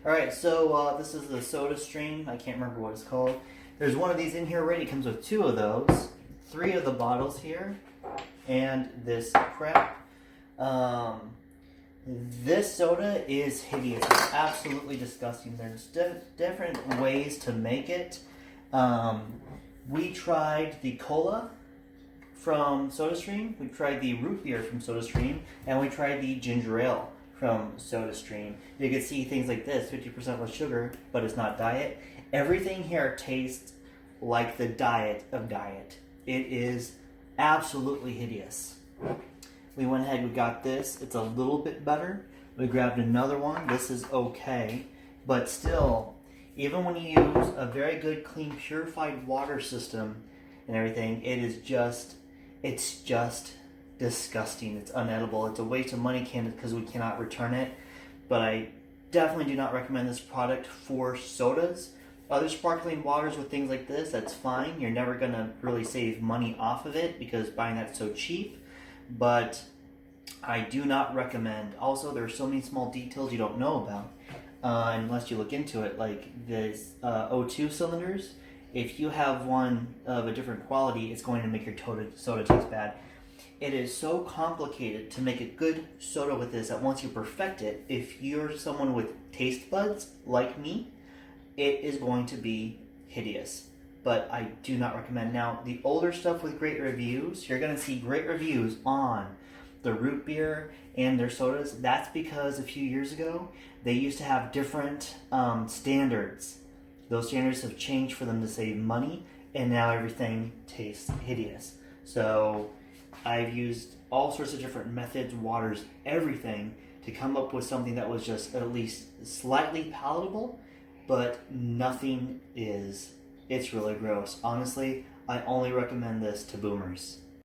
Alright, so this is the SodaStream. I can't remember what it's called. There's one of these in here already. It comes with 2 of those, 3 of the bottles here, and this crap. This soda is hideous. It's absolutely disgusting. There's different ways to make it. We tried the cola from SodaStream, we tried the root beer from SodaStream, and we tried the ginger ale from SodaStream. You can see things like this, 50% less sugar, but it's not diet. Everything here tastes like the diet of diet. It is absolutely hideous. We went ahead, we got this. It's a little bit better. We grabbed another one. This is okay, but still, even when you use a very good, clean, purified water system and everything, it's just disgusting. It's unedible. It's a waste of money because we cannot return it. But I definitely do not recommend this product for sodas. Other sparkling waters with things like this, that's fine. You're never going to really save money off of it because buying that's so cheap. But I do not recommend. Also, there are so many small details you don't know about unless you look into it, like this O2 cylinders. If you have one of a different quality, it's going to make your soda taste bad. It is so complicated to make a good soda with this that once you perfect it, if you're someone with taste buds like me, it is going to be hideous. But I do not recommend. Now, the older stuff with great reviews, you're going to see great reviews on the root beer and their sodas. That's because a few years ago, they used to have different standards. Those standards have changed for them to save money, and now everything tastes hideous. So I've used all sorts of different methods, waters, everything to come up with something that was just at least slightly palatable, but nothing is. It's really gross. Honestly, I only recommend this to boomers.